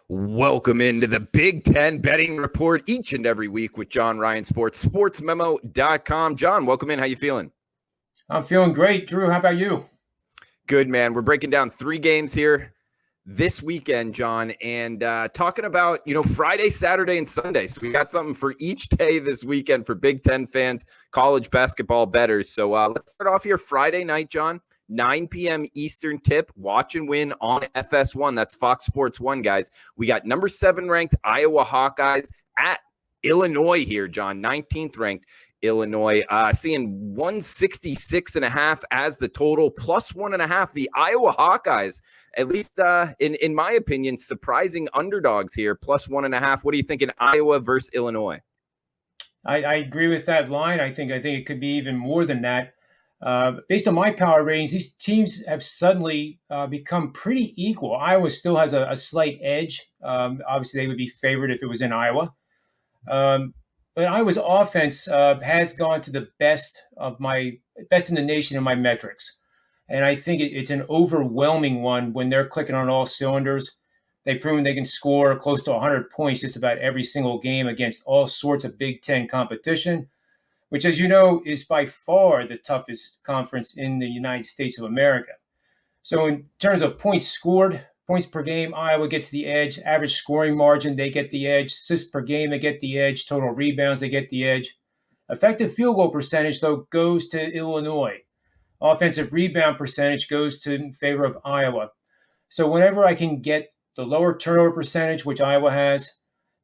Welcome into the Big Ten Betting Report each and every week with John Ryan Sports, sportsmemo.com. John, welcome in. How you feeling? I'm feeling great. Drew, how about you? Good, man. We're breaking down 3 games here this weekend, John, and talking about, Friday, Saturday, and Sunday. So we got something for each day this weekend for Big Ten fans, college basketball bettors. So let's start off here Friday night, John. 9 p.m. Eastern tip, watch and win on FS1. That's Fox Sports 1, guys. We got number 7 ranked Iowa Hawkeyes at Illinois here, John. 19th ranked Illinois. Seeing 166.5 as the total, plus 1.5. The Iowa Hawkeyes, at least in my opinion, surprising underdogs here, plus 1.5. What do you think in Iowa versus Illinois? I agree with that line. I think it could be even more than that. Based on my power ratings, these teams have suddenly become pretty equal. Iowa still has a slight edge. Obviously, they would be favored if it was in Iowa. But Iowa's offense has gone to the best in the nation in my metrics. And I think it's an overwhelming one when they're clicking on all cylinders. They've proven they can score close to 100 points just about every single game against all sorts of Big Ten competition, which, as you know, is by far the toughest conference in the United States of America. So in terms of points scored, points per game, Iowa gets the edge. Average scoring margin, they get the edge. Assists per game, they get the edge. Total rebounds, they get the edge. Effective field goal percentage, though, goes to Illinois. Offensive rebound percentage goes in favor of Iowa. So whenever I can get the lower turnover percentage, which Iowa has,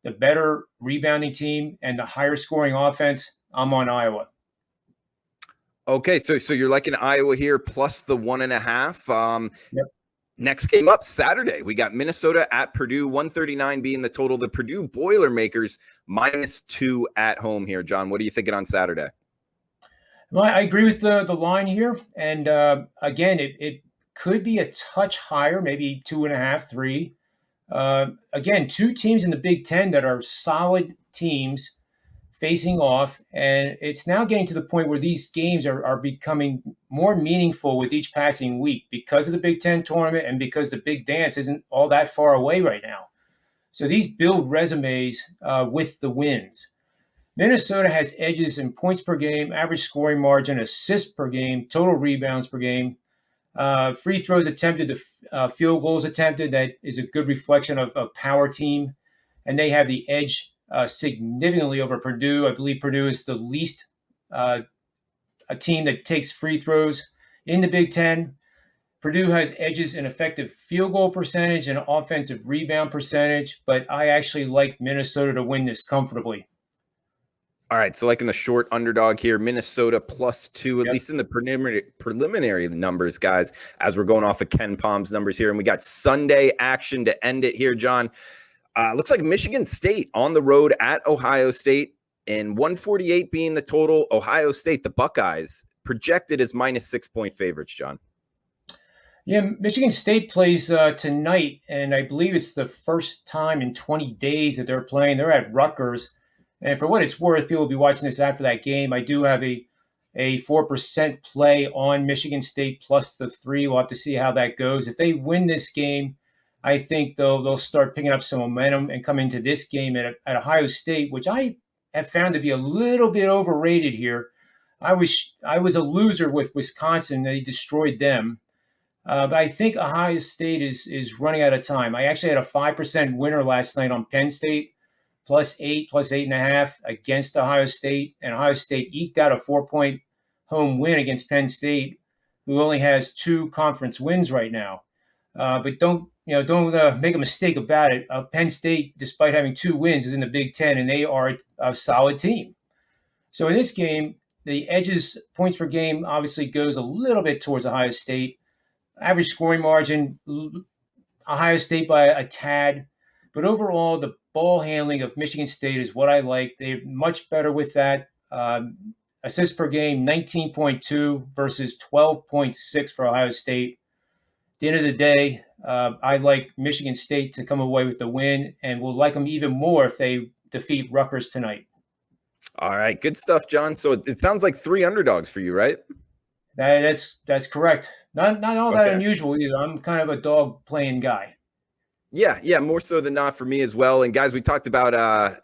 the better rebounding team, and the higher scoring offense, I'm on Iowa. Okay, so you're liking Iowa here plus the 1.5. Yep. Next game up Saturday, we got Minnesota at Purdue, 139 being the total. The Purdue Boilermakers -2 at home here. John, what are you thinking on Saturday? Well, I agree with the line here. And again, it could be a touch higher, maybe 2.5, 3. Again, 2 teams in the Big Ten that are solid teams facing off. And it's now getting to the point where these games are becoming more meaningful with each passing week because of the Big Ten tournament and because the Big Dance isn't all that far away right now. So these build resumes with the wins. Minnesota has edges in points per game, average scoring margin, assists per game, total rebounds per game, free throws attempted, field goals attempted. That is a good reflection of a power team. And they have the edge significantly over Purdue. I believe Purdue is the least a team that takes free throws in the Big Ten. Purdue has edges in effective field goal percentage and offensive rebound percentage, but I actually like Minnesota to win this comfortably. All right, so like in the short underdog here, Minnesota +2, at least in the preliminary numbers, guys, as we're going off of Ken Palm's numbers here. And we got Sunday action to end it here, John. Looks like Michigan State on the road at Ohio State, and 148 being the total. Ohio State, the Buckeyes, projected as -6-point favorites, John. Yeah, Michigan State plays tonight, and I believe it's the first time in 20 days that they're playing. They're at Rutgers. And for what it's worth, people will be watching this after that game. I do have a 4% play on Michigan State plus the 3. We'll have to see how that goes. If they win this game, I think they'll start picking up some momentum and come into this game at Ohio State, which I have found to be a little bit overrated here. I was a loser with Wisconsin. They destroyed them. But I think Ohio State is running out of time. I actually had a 5% winner last night on Penn State, +8, +8.5 against Ohio State. And Ohio State eked out a 4-point home win against Penn State, who only has 2 conference wins right now. But don't make a mistake about it. Penn State, despite having 2 wins, is in the Big Ten, and they are a solid team. So in this game, the edges points per game obviously goes a little bit towards Ohio State. Average scoring margin, Ohio State by a tad. But overall, the ball handling of Michigan State is what I like. They're much better with that. Assists per game, 19.2 versus 12.6 for Ohio State. At the end of the day, I like Michigan State to come away with the win, and will like them even more if they defeat Rutgers tonight. All right, good stuff, John. So it sounds like 3 underdogs for you, right? That's correct. Not all that unusual either. I'm kind of a dog playing guy. Yeah, more so than not for me as well. And guys, we talked about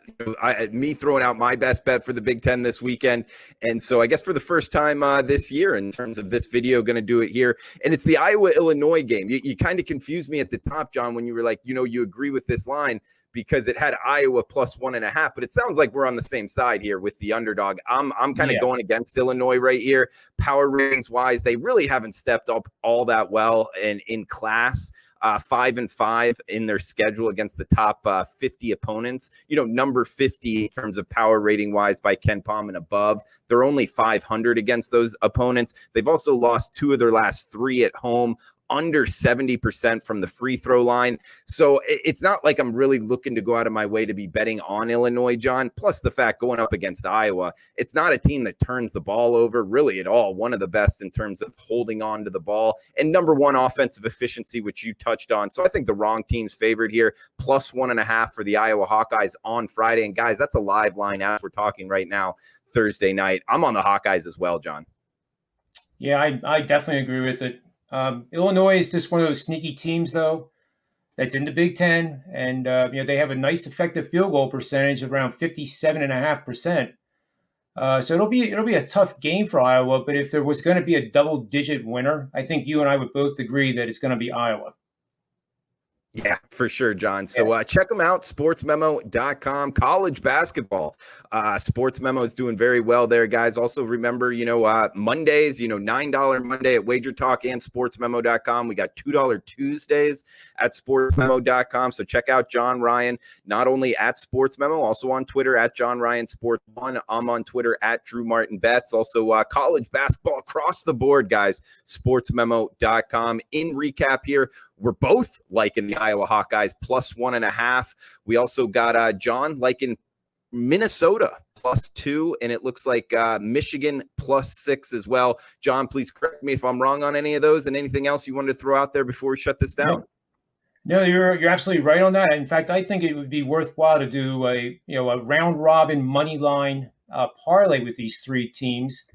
me throwing out my best bet for the Big Ten this weekend. And so I guess for the first time this year in terms of this video, going to do it here. And it's the Iowa-Illinois game. You kind of confused me at the top, John, when you were like, you agree with this line because it had Iowa plus 1.5. But it sounds like we're on the same side here with the underdog. I'm kind of going against Illinois right here. Power ratings wise, they really haven't stepped up all that well in class. 5-5 in their schedule against the top 50 opponents. Number 50 in terms of power rating wise by Ken Pom and above. They're only 500 against those opponents. They've also lost 2 of their last 3 at home. Under 70% from the free throw line. So it's not like I'm really looking to go out of my way to be betting on Illinois, John. Plus the fact going up against Iowa, it's not a team that turns the ball over really at all. One of the best in terms of holding on to the ball and number 1 offensive efficiency, which you touched on. So I think the wrong team's favored here. Plus 1.5 for the Iowa Hawkeyes on Friday. And guys, that's a live line as we're talking right now, Thursday night. I'm on the Hawkeyes as well, John. Yeah, I definitely agree with it. Illinois is just one of those sneaky teams, though, that's in the Big Ten, and they have a nice effective field goal percentage of around 57.5%. So it'll be a tough game for Iowa. But if there was going to be a double-digit winner, I think you and I would both agree that it's going to be Iowa. Yeah, for sure, John. So check them out, sportsmemo.com. College basketball. Sportsmemo is doing very well there, guys. Also remember, Mondays, $9 Monday at WagerTalk and sportsmemo.com. We got $2 Tuesdays at sportsmemo.com. So check out John Ryan, not only at Sportsmemo, also on Twitter at John Ryan Sports1. I'm on Twitter at Drew Martin Betts. Also college basketball across the board, guys. Sportsmemo.com. In recap here, we're both liking the Iowa Hawkeyes plus 1.5. We also got John liking Minnesota plus 2, and it looks like Michigan plus 6 as well. John, please correct me if I'm wrong on any of those, and anything else you wanted to throw out there before we shut this down. No, you're absolutely right on that. In fact, I think it would be worthwhile to do a round robin money line parlay with these 3 teams.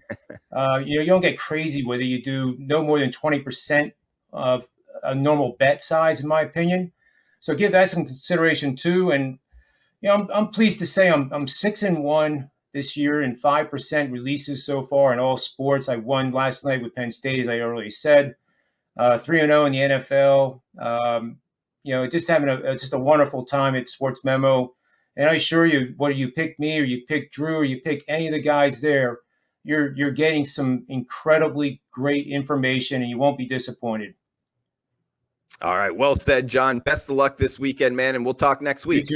You don't get crazy with it. You do no more than 20% of a normal bet size, in my opinion. So give that some consideration too. And I'm pleased to say I'm 6-1 this year in 5% releases so far in all sports. I won last night with Penn State, as I already said. 3-0 in the NFL. Just having just a wonderful time at Sports Memo. And I assure you, whether you pick me or you pick Drew or you pick any of the guys there, you're getting some incredibly great information, and you won't be disappointed. All right. Well said, John. Best of luck this weekend, man, and we'll talk next week.